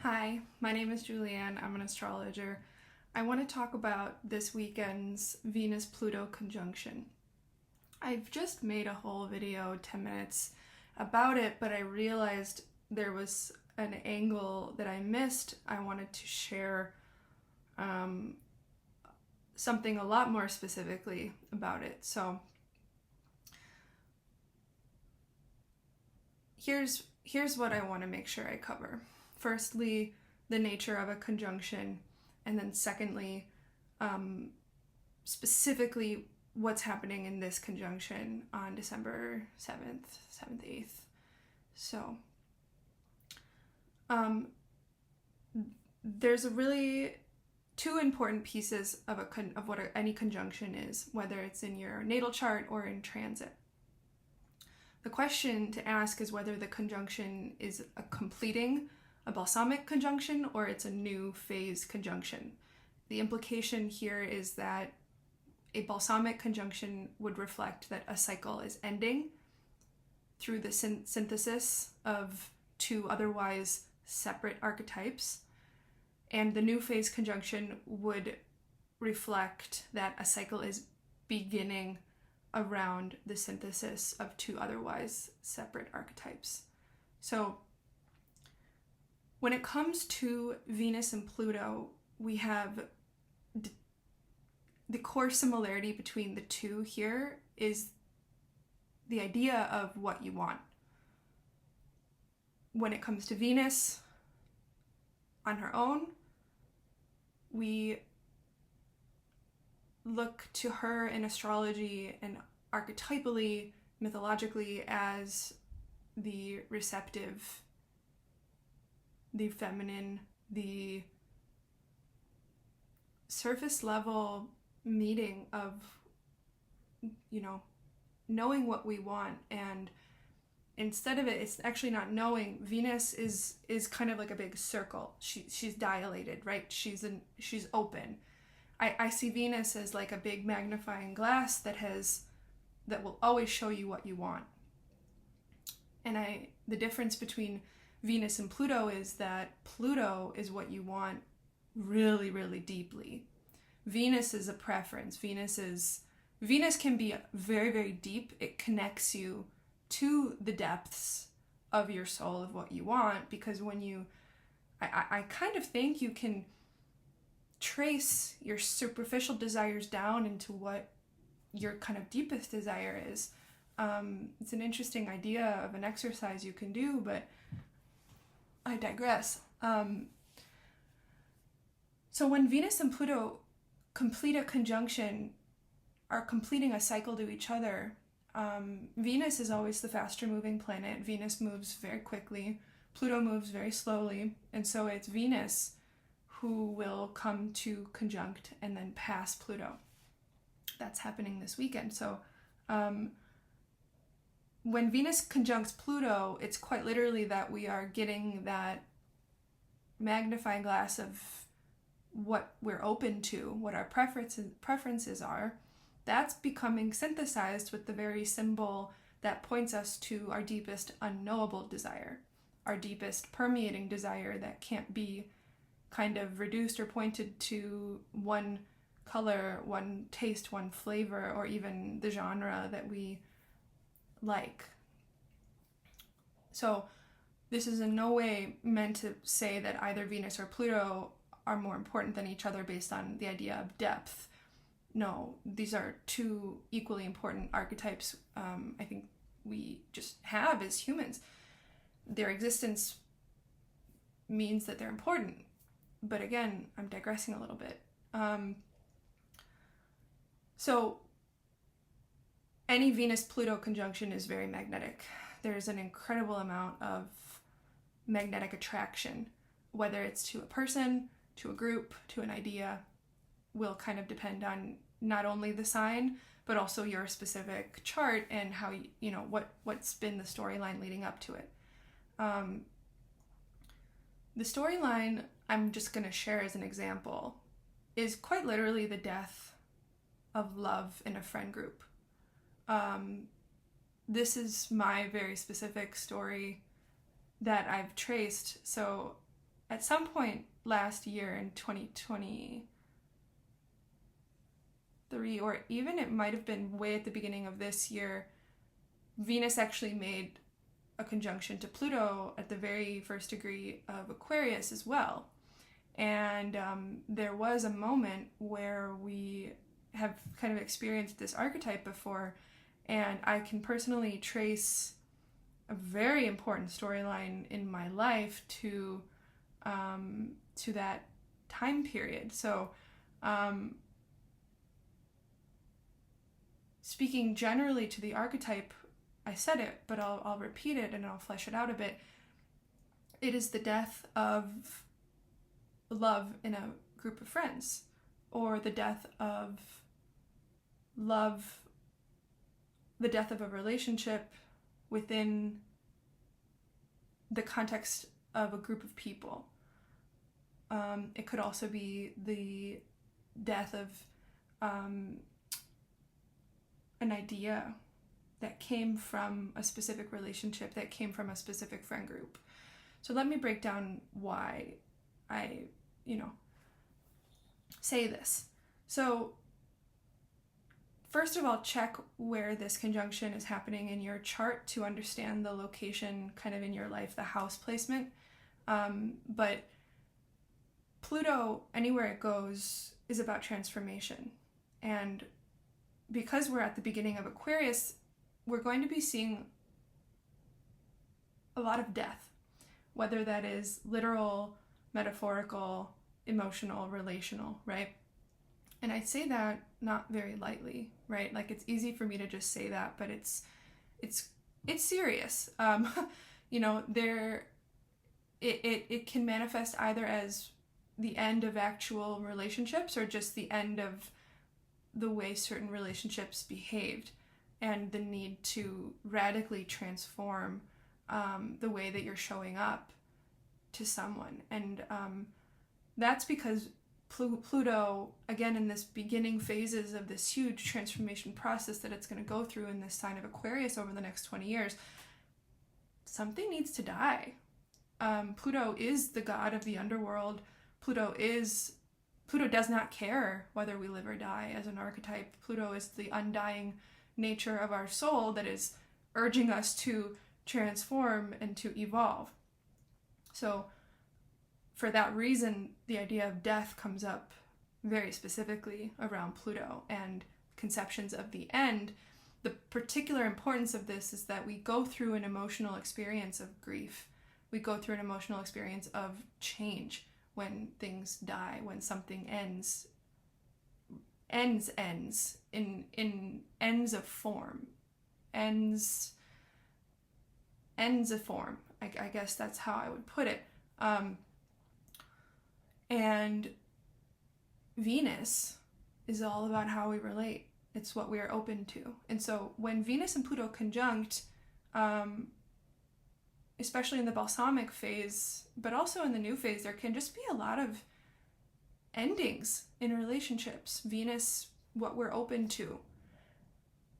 Hi, my name is Julianne. I'm an astrologer. I want to talk about this weekend's Venus Pluto conjunction. I've just made a whole video, 10 minutes, about it, but I realized there was an angle that I missed. I wanted to share something a lot more specifically about it. So here's what I want to make sure I cover. Firstly, the nature of a conjunction, and then secondly, specifically what's happening in this conjunction on December 7th, 8th. So, there's a really two important pieces of what any conjunction is, whether it's in your natal chart or in transit. The question to ask is whether the conjunction is completing a balsamic conjunction or it's a new phase conjunction. The implication here is that a balsamic conjunction would reflect that a cycle is ending through the synthesis of two otherwise separate archetypes, and the new phase conjunction would reflect that a cycle is beginning around the synthesis of two otherwise separate archetypes. So when it comes to Venus and Pluto, we have the core similarity between the two here is the idea of what you want. When it comes to Venus, on her own, we look to her in astrology and archetypally, mythologically, as the receptive, the feminine, the surface level meeting of, knowing what we want. And instead of it's actually not knowing. Venus is kind of like a big circle. She's dilated, right? She's open. I see Venus as like a big magnifying glass that will always show you what you want. And the difference between Venus and Pluto is that Pluto is what you want really, really deeply. Venus is a preference. Venus can be very, very deep. It connects you to the depths of your soul of what you want, because when I kind of think you can trace your superficial desires down into what your kind of deepest desire is. It's an interesting idea of an exercise you can do, but I digress. So when Venus and Pluto complete a conjunction, are completing a cycle to each other, Venus is always the faster moving planet. Venus moves very quickly. Pluto moves very slowly. And so it's Venus who will come to conjunct and then pass Pluto. That's happening this weekend. So when Venus conjuncts Pluto, it's quite literally that we are getting that magnifying glass of what we're open to, what our preferences are. That's becoming synthesized with the very symbol that points us to our deepest unknowable desire, our deepest permeating desire that can't be kind of reduced or pointed to one color, one taste, one flavor, or even the genre that we like. So this is in no way meant to say that either Venus or Pluto are more important than each other based on the idea of depth. No, these are two equally important archetypes I think we just have as humans. Their existence means that they're important. But again, I'm digressing a little bit. So any Venus-Pluto conjunction is very magnetic. There's an incredible amount of magnetic attraction, whether it's to a person, to a group, to an idea, will kind of depend on not only the sign, but also your specific chart and how, what's been the storyline leading up to it. The storyline I'm just going to share as an example is quite literally the death of love in a friend group. This is my very specific story that I've traced. So at some point last year in 2023, or even it might have been way at the beginning of this year, Venus actually made a conjunction to Pluto at the very first degree of Aquarius as well. And there was a moment where we have kind of experienced this archetype before, and I can personally trace a very important storyline in my life to that time period. So speaking generally to the archetype, I said it, but I'll repeat it and I'll flesh it out a bit. It is the death of love in a group of friends, or the death of love, the death of a relationship within the context of a group of people. It could also be the death of an idea that came from a specific relationship, that came from a specific friend group. So let me break down why I, say this. So first of all, check where this conjunction is happening in your chart to understand the location kind of in your life, the house placement. But Pluto, anywhere it goes, is about transformation. And because we're at the beginning of Aquarius, we're going to be seeing a lot of death, whether that is literal, metaphorical, emotional, relational, right? And I say that not very lightly, right? Like, it's easy for me to just say that, but it's serious. It can manifest either as the end of actual relationships or just the end of the way certain relationships behaved, and the need to radically transform the way that you're showing up to someone. And that's because Pluto, again, in this beginning phases of this huge transformation process that it's going to go through in this sign of Aquarius over the next 20 years, something needs to die. Pluto is the god of the underworld. Pluto does not care whether we live or die as an archetype. Pluto is the undying nature of our soul that is urging us to transform and to evolve. So for that reason, the idea of death comes up very specifically around Pluto and conceptions of the end. The particular importance of this is that we go through an emotional experience of grief. We go through an emotional experience of change when things die, when something ends in ends of form. Ends of form. I guess that's how I would put it. And Venus is all about how we relate. It's what we are open to. And so when Venus and Pluto conjunct, especially in the balsamic phase, but also in the new phase, there can just be a lot of endings in relationships. Venus, what we're open to.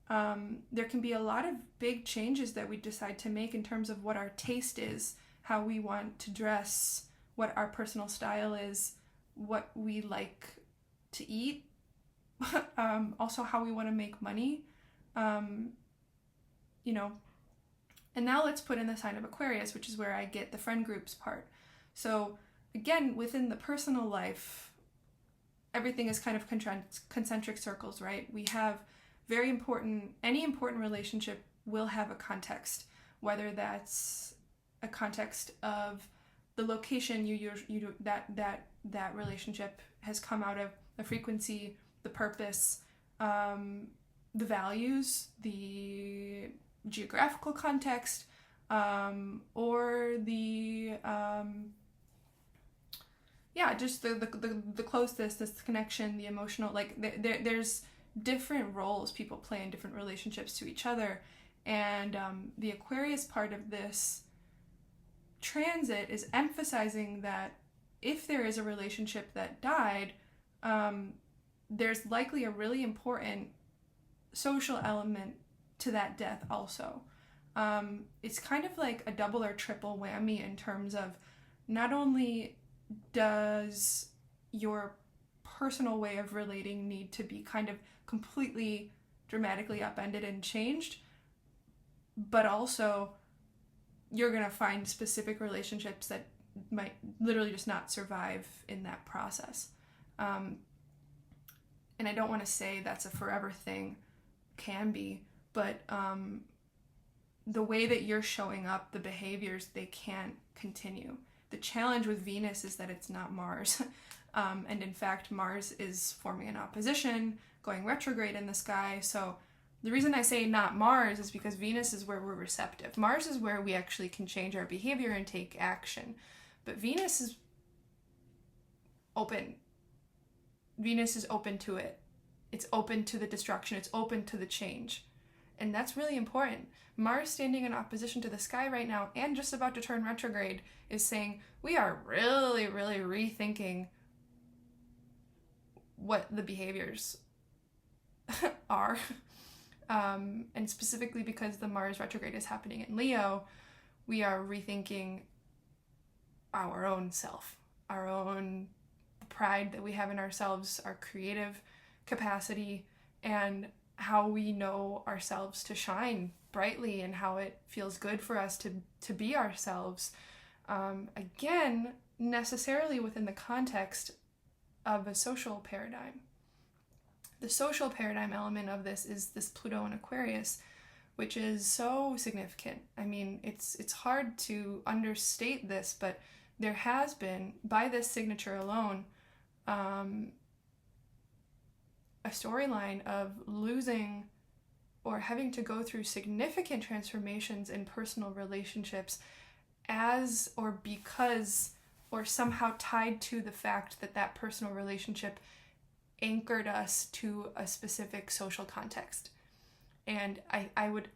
There can be a lot of big changes that we decide to make in terms of what our taste is, how we want to dress, what our personal style is, what we like to eat, also how we want to make money, And now let's put in the sign of Aquarius, which is where I get the friend groups part. So again, within the personal life, everything is kind of concentric circles, right? We have any important relationship will have a context, whether that's a context of the location that relationship has come out of, the frequency, the purpose, the values, the geographical context, or the just the closeness, this connection, the emotional, there's different roles people play in different relationships to each other. And the Aquarius part of this transit is emphasizing that if there is a relationship that died, there's likely a really important social element to that death also. It's kind of like a double or triple whammy in terms of not only does your personal way of relating need to be kind of completely dramatically upended and changed, but also you're going to find specific relationships that might literally just not survive in that process. And I don't want to say that's a forever thing, can be, but the way that you're showing up, the behaviors, they can't continue. The challenge with Venus is that it's not Mars. And in fact, Mars is forming an opposition, going retrograde in the sky. So the reason I say not Mars is because Venus is where we're receptive. Mars is where we actually can change our behavior and take action. But Venus is open. Venus is open to it. It's open to the destruction. It's open to the change. And that's really important. Mars standing in opposition to the sky right now and just about to turn retrograde is saying we are really, really rethinking what the behaviors are. And specifically because the Mars retrograde is happening in Leo, we are rethinking our own self, our own pride that we have in ourselves, our creative capacity, and how we know ourselves to shine brightly and how it feels good for us to be ourselves. Again, necessarily within the context of a social paradigm. The social paradigm element of this is this Pluto in Aquarius, which is so significant. I mean, it's hard to understate this, but there has been, by this signature alone, a storyline of losing or having to go through significant transformations in personal relationships as or because or somehow tied to the fact that that personal relationship anchored us to a specific social context. And I would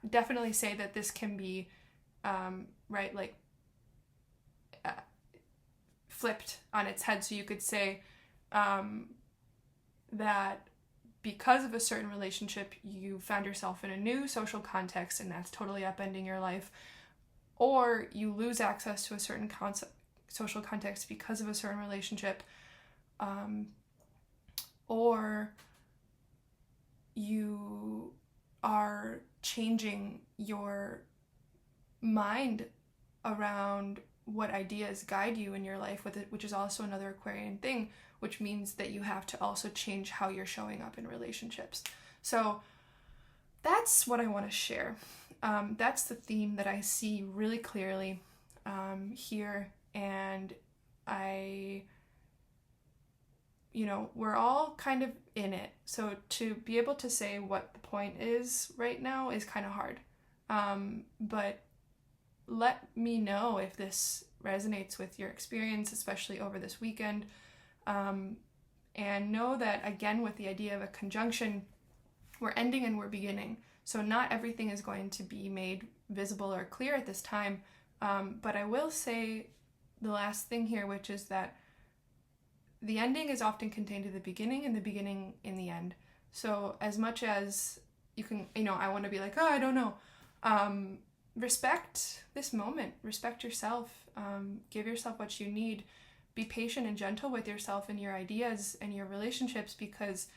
definitely say that this can be flipped on its head. So you could say that because of a certain relationship, you found yourself in a new social context and that's totally upending your life, or you lose access to a certain social context because of a certain relationship, or you are changing your mind around what ideas guide you in your life with it, which is also another Aquarian thing, which means that you have to also change how you're showing up in relationships. So that's what I want to share. That's the theme that I see really clearly here. And we're all kind of in it. So to be able to say what the point is right now is kind of hard. But let me know if this resonates with your experience, especially over this weekend. And know that, again, with the idea of a conjunction, we're ending and we're beginning. So not everything is going to be made visible or clear at this time. But I will say the last thing here, which is that the ending is often contained in the beginning and the beginning in the end. So as much as you can, I want to be like, oh, I don't know. Respect this moment. Respect yourself. Give yourself what you need. Be patient and gentle with yourself and your ideas and your relationships, because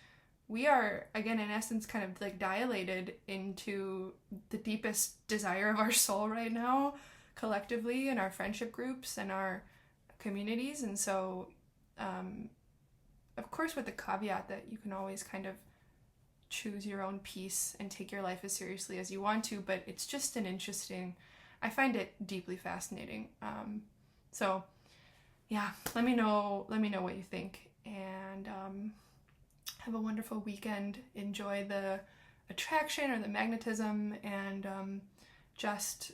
we are, again, in essence, kind of like dilated into the deepest desire of our soul right now, collectively, in our friendship groups and our communities. And so, of course, with the caveat that you can always kind of choose your own peace and take your life as seriously as you want to, but it's just I find it deeply fascinating. So yeah, let me know what you think, and have a wonderful weekend. Enjoy the attraction or the magnetism, and just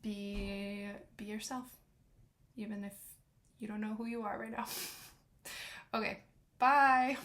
be yourself, even if you don't know who you are right now. Okay, bye.